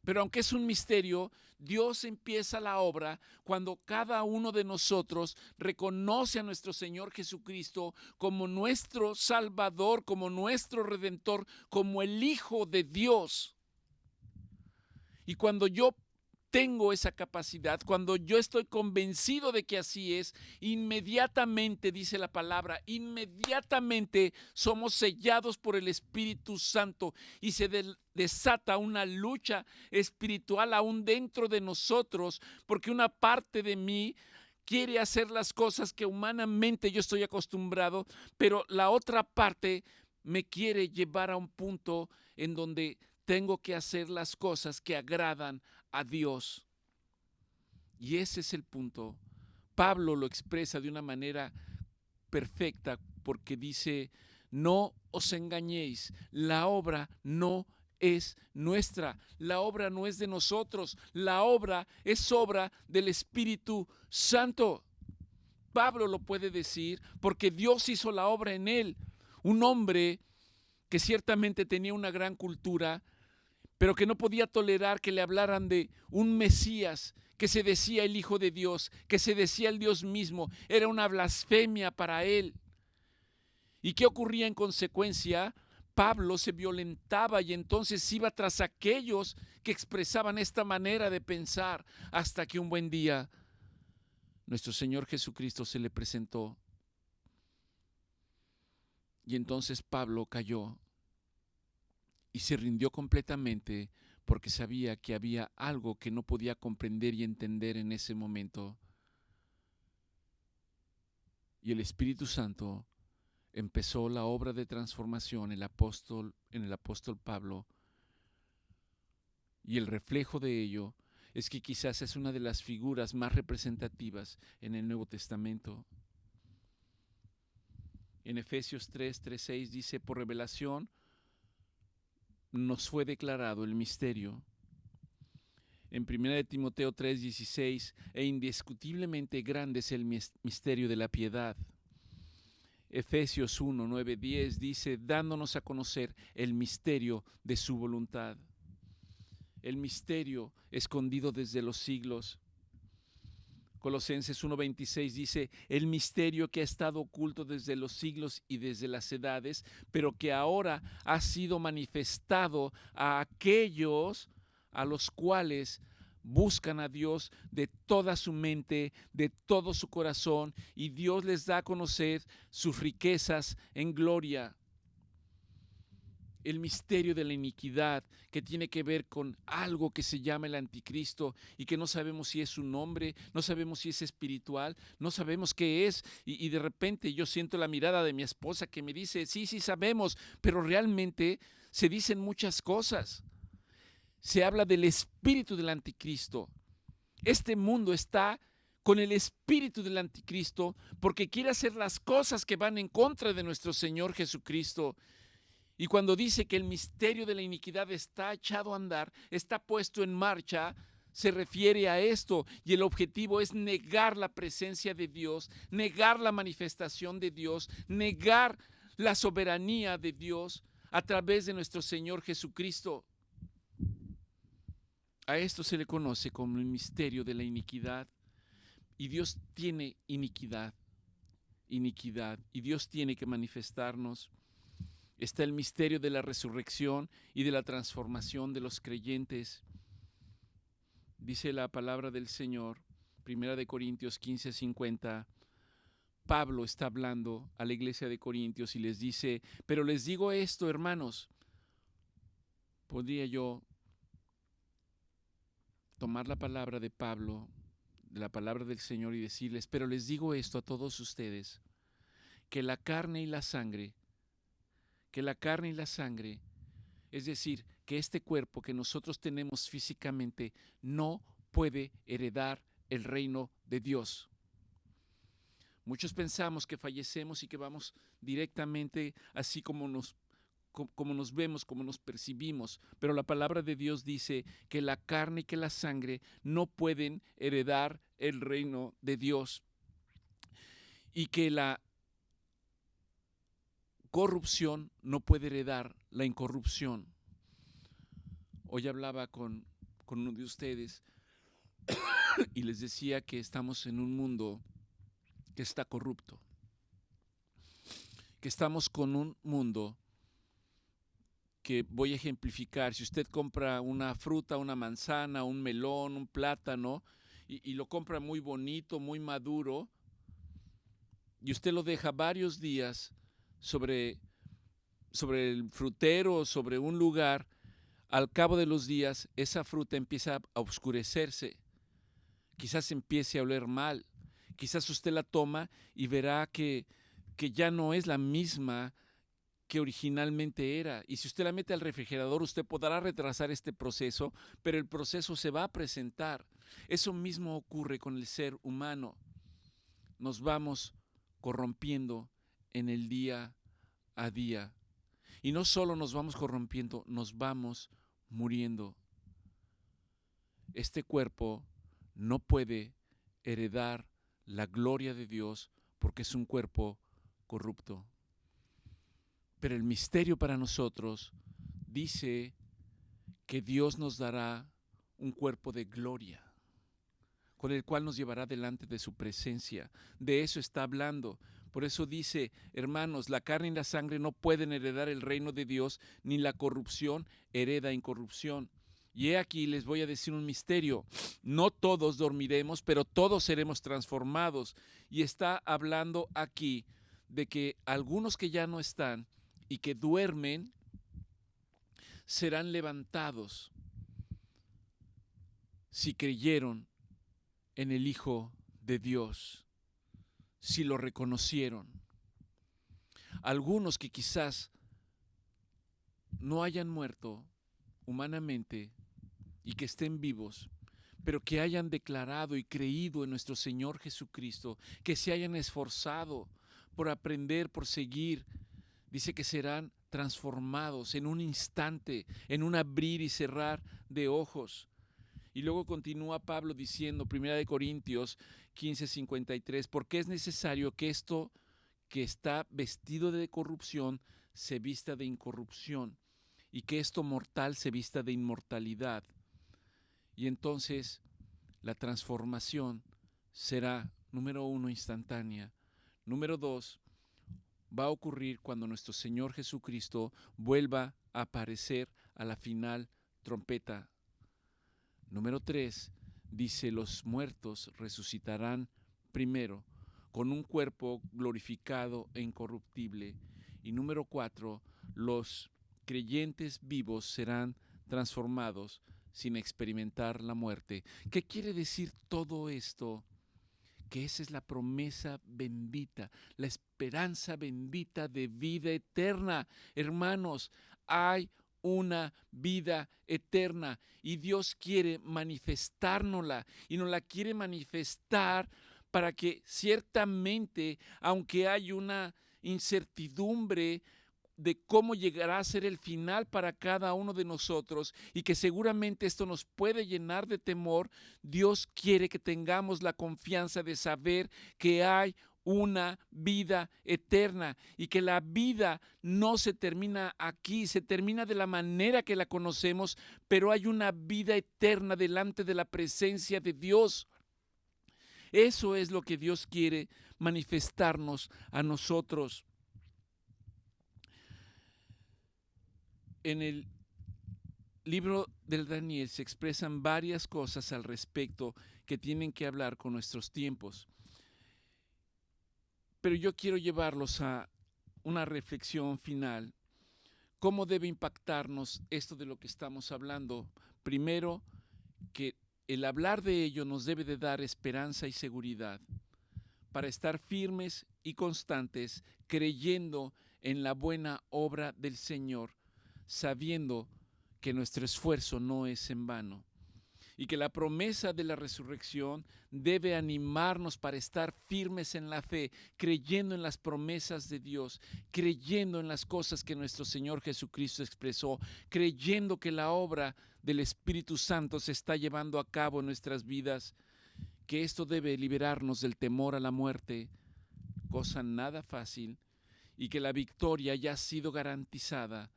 Pero aunque es un misterio, Dios empieza la obra cuando cada uno de nosotros reconoce a nuestro Señor Jesucristo como nuestro Salvador, como nuestro Redentor, como el Hijo de Dios. Y cuando yo tengo esa capacidad, cuando yo estoy convencido de que así es, inmediatamente, dice la palabra, inmediatamente somos sellados por el Espíritu Santo y se desata una lucha espiritual aún dentro de nosotros, porque una parte de mí quiere hacer las cosas que humanamente yo estoy acostumbrado, pero la otra parte me quiere llevar a un punto en donde tengo que hacer las cosas que agradan a Dios. Y ese es el punto. Pablo lo expresa de una manera perfecta porque dice, no os engañéis, la obra no es nuestra, la obra no es de nosotros, la obra es obra del Espíritu Santo. Pablo lo puede decir porque Dios hizo la obra en él. Un hombre que ciertamente tenía una gran cultura, pero que no podía tolerar que le hablaran de un Mesías que se decía el Hijo de Dios, que se decía el Dios mismo. Era una blasfemia para él. ¿Y qué ocurría en consecuencia? Pablo se violentaba y entonces iba tras aquellos que expresaban esta manera de pensar, hasta que un buen día nuestro Señor Jesucristo se le presentó. Y entonces Pablo cayó y se rindió completamente porque sabía que había algo que no podía comprender y entender en ese momento. Y el Espíritu Santo empezó la obra de transformación en el apóstol Pablo. Y el reflejo de ello es que quizás es una de las figuras más representativas en el Nuevo Testamento. En Efesios 3:6 dice, por revelación nos fue declarado el misterio. En 1 Timoteo 3:16, e indiscutiblemente grande es el misterio de la piedad. Efesios 1:9-10 dice, dándonos a conocer el misterio de su voluntad. El misterio escondido desde los siglos. Colosenses 1:26 dice, el misterio que ha estado oculto desde los siglos y desde las edades, pero que ahora ha sido manifestado a aquellos a los cuales buscan a Dios de toda su mente, de todo su corazón, y Dios les da a conocer sus riquezas en gloria. El misterio de la iniquidad, que tiene que ver con algo que se llama el anticristo y que no sabemos si es un nombre, no sabemos si es espiritual, no sabemos qué es, y de repente yo siento la mirada de mi esposa que me dice, sí sabemos, pero realmente se dicen muchas cosas. Se habla del espíritu del anticristo. Este mundo está con el espíritu del anticristo porque quiere hacer las cosas que van en contra de nuestro Señor Jesucristo. Y cuando dice que el misterio de la iniquidad está echado a andar, está puesto en marcha, se refiere a esto. Y el objetivo es negar la presencia de Dios, negar la manifestación de Dios, negar la soberanía de Dios a través de nuestro Señor Jesucristo. A esto se le conoce como el misterio de la iniquidad. Y Dios tiene iniquidad, y Dios tiene que manifestarnos. Está el misterio de la resurrección y de la transformación de los creyentes. Dice la palabra del Señor, 1 Corintios 15:50, Pablo está hablando a la iglesia de Corintios y les dice, pero les digo esto, hermanos. Podría yo tomar la palabra de Pablo, de la palabra del Señor, y decirles, pero les digo esto a todos ustedes, que la carne y la sangre, es decir, que este cuerpo que nosotros tenemos físicamente no puede heredar el reino de Dios. Muchos pensamos que fallecemos y que vamos directamente así como nos vemos, como nos percibimos, pero la palabra de Dios dice que la carne y que la sangre no pueden heredar el reino de Dios y que la corrupción no puede heredar la incorrupción. Hoy hablaba con uno de ustedes y les decía que estamos en un mundo que está corrupto, que estamos con un mundo que voy a ejemplificar. Si usted compra una fruta, una manzana, un melón, un plátano, y lo compra muy bonito, muy maduro, y usted lo deja varios días sobre el frutero, sobre un lugar, al cabo de los días esa fruta empieza a oscurecerse, quizás empiece a oler mal, quizás usted la toma y verá que ya no es la misma que originalmente era. Y si usted la mete al refrigerador, usted podrá retrasar este proceso, pero el proceso se va a presentar. Eso mismo ocurre con el ser humano. Nos vamos corrompiendo en el día a día. Y no solo nos vamos corrompiendo, nos vamos muriendo. Este cuerpo no puede heredar la gloria de Dios porque es un cuerpo corrupto. Pero el misterio para nosotros dice que Dios nos dará un cuerpo de gloria, con el cual nos llevará delante de su presencia. De eso está hablando. Por eso dice, hermanos, la carne y la sangre no pueden heredar el reino de Dios, ni la corrupción hereda incorrupción. Y he aquí les voy a decir un misterio. No todos dormiremos, pero todos seremos transformados. Y está hablando aquí de que algunos que ya no están y que duermen serán levantados si creyeron en el Hijo de Dios, si lo reconocieron. Algunos que quizás no hayan muerto humanamente y que estén vivos, pero que hayan declarado y creído en nuestro Señor Jesucristo, que se hayan esforzado por aprender, por seguir, dice que serán transformados en un instante, en un abrir y cerrar de ojos. Y luego continúa Pablo diciendo, 1 Corintios 15:53, porque es necesario que esto que está vestido de corrupción se vista de incorrupción, y que esto mortal se vista de inmortalidad. Y entonces la transformación será, número 1, instantánea. Número 2, va a ocurrir cuando nuestro Señor Jesucristo vuelva a aparecer a la final trompeta. Número 3, dice, los muertos resucitarán primero con un cuerpo glorificado e incorruptible. Y número 4, los creyentes vivos serán transformados sin experimentar la muerte. ¿Qué quiere decir todo esto? Que esa es la promesa bendita, la esperanza bendita de vida eterna. Hermanos, hay una vida eterna y Dios quiere manifestárnosla y nos la quiere manifestar para que ciertamente, aunque hay una incertidumbre de cómo llegará a ser el final para cada uno de nosotros y que seguramente esto nos puede llenar de temor, Dios quiere que tengamos la confianza de saber que hay una vida eterna y que la vida no se termina aquí, se termina de la manera que la conocemos, pero hay una vida eterna delante de la presencia de Dios. Eso es lo que Dios quiere manifestarnos a nosotros. En el libro del Daniel se expresan varias cosas al respecto que tienen que hablar con nuestros tiempos. Pero yo quiero llevarlos a una reflexión final. ¿Cómo debe impactarnos esto de lo que estamos hablando? Primero, que el hablar de ello nos debe de dar esperanza y seguridad para estar firmes y constantes, creyendo en la buena obra del Señor, sabiendo que nuestro esfuerzo no es en vano. y que la promesa de la resurrección debe animarnos para estar firmes en la fe, creyendo en las promesas de Dios, creyendo en las cosas que nuestro Señor Jesucristo expresó, creyendo que la obra del Espíritu Santo se está llevando a cabo en nuestras vidas, que esto debe liberarnos del temor a la muerte, cosa nada fácil, y que la victoria ya ha sido garantizada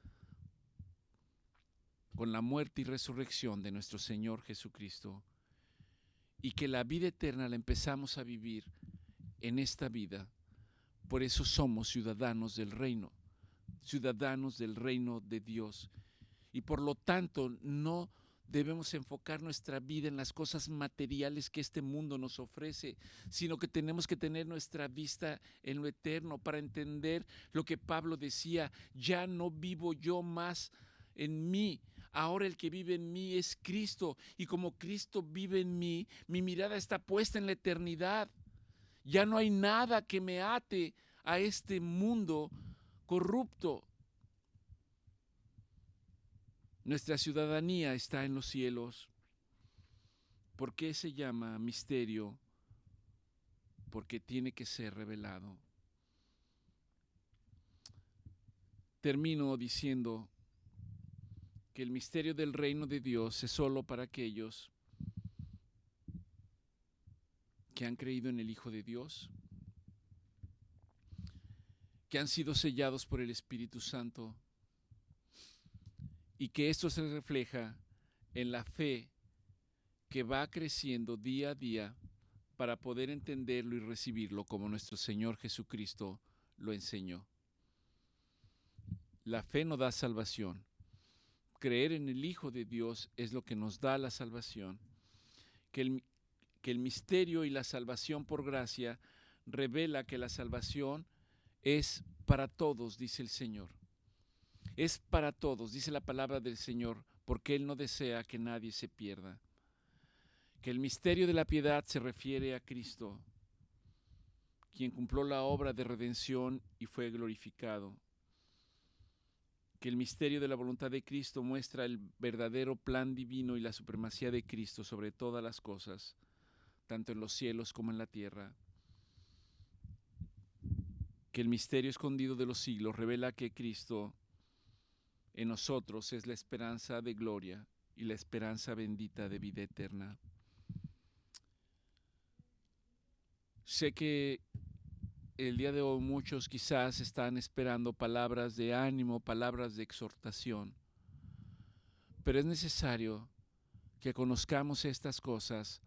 con la muerte y resurrección de nuestro Señor Jesucristo, y que la vida eterna la empezamos a vivir en esta vida. Por eso somos ciudadanos del reino de Dios, y por lo tanto no debemos enfocar nuestra vida en las cosas materiales que este mundo nos ofrece, sino que tenemos que tener nuestra vista en lo eterno para entender lo que Pablo decía: ya no vivo yo más en mí, ahora el que vive en mí es Cristo, y como Cristo vive en mí, mi mirada está puesta en la eternidad. Ya no hay nada que me ate a este mundo corrupto. Nuestra ciudadanía está en los cielos. ¿Por qué se llama misterio? Porque tiene que ser revelado. Termino diciendo que el misterio del reino de Dios es solo para aquellos que han creído en el Hijo de Dios, que han sido sellados por el Espíritu Santo, y que esto se refleja en la fe que va creciendo día a día para poder entenderlo y recibirlo como nuestro Señor Jesucristo lo enseñó. La fe no da salvación. Creer en el Hijo de Dios es lo que nos da la salvación. Que el misterio y la salvación por gracia revela que la salvación es para todos, dice el Señor. Es para todos, dice la palabra del Señor, porque Él no desea que nadie se pierda. Que el misterio de la piedad se refiere a Cristo, quien cumplió la obra de redención y fue glorificado. Que el misterio de la voluntad de Cristo muestra el verdadero plan divino y la supremacía de Cristo sobre todas las cosas, tanto en los cielos como en la tierra. Que el misterio escondido de los siglos revela que Cristo en nosotros es la esperanza de gloria y la esperanza bendita de vida eterna. Sé que el día de hoy muchos quizás están esperando palabras de ánimo, palabras de exhortación, pero es necesario que conozcamos estas cosas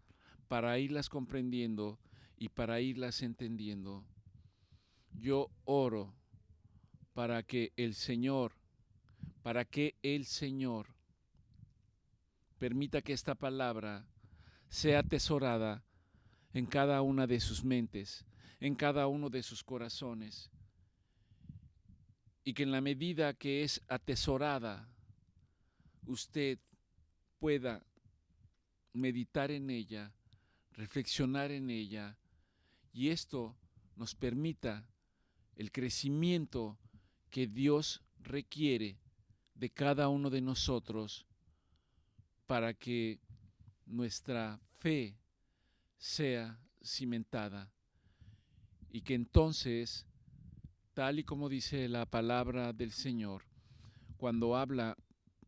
para irlas comprendiendo y para irlas entendiendo. Yo oro para que el Señor permita que esta palabra sea atesorada en cada una de sus mentes, en cada uno de sus corazones, y que en la medida que es atesorada, usted pueda meditar en ella, reflexionar en ella, y esto nos permita el crecimiento que Dios requiere de cada uno de nosotros para que nuestra fe sea cimentada, y que entonces, tal y como dice la palabra del Señor, cuando habla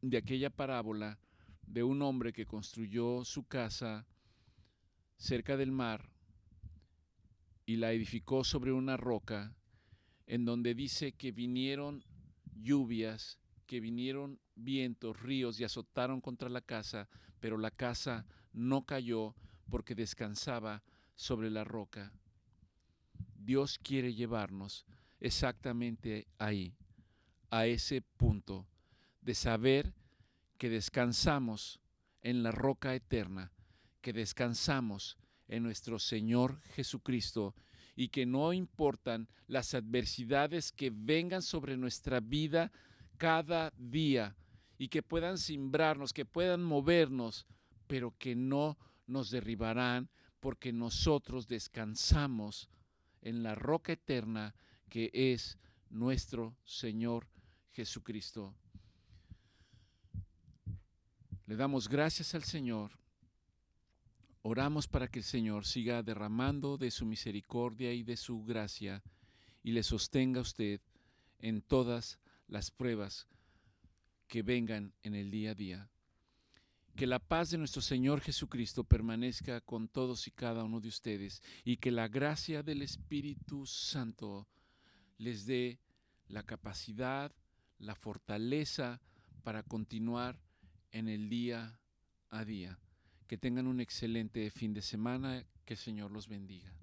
de aquella parábola de un hombre que construyó su casa cerca del mar y la edificó sobre una roca, en donde dice que vinieron lluvias, que vinieron vientos, ríos y azotaron contra la casa, pero la casa no cayó porque descansaba sobre la roca. Dios quiere llevarnos exactamente ahí, a ese punto de saber que descansamos en la roca eterna, que descansamos en nuestro Señor Jesucristo, y que no importan las adversidades que vengan sobre nuestra vida cada día y que puedan cimbrarnos, que puedan movernos, pero que no nos derribarán, porque nosotros descansamos en la roca eterna que es nuestro Señor Jesucristo. Le damos gracias al Señor Oramos para que el Señor siga derramando de su misericordia y de su gracia y le sostenga a usted en todas las pruebas que vengan en el día a día. Que la paz de nuestro Señor Jesucristo permanezca con todos y cada uno de ustedes y que la gracia del Espíritu Santo les dé la capacidad, la fortaleza para continuar en el día a día. Que tengan un excelente fin de semana. Que el Señor los bendiga.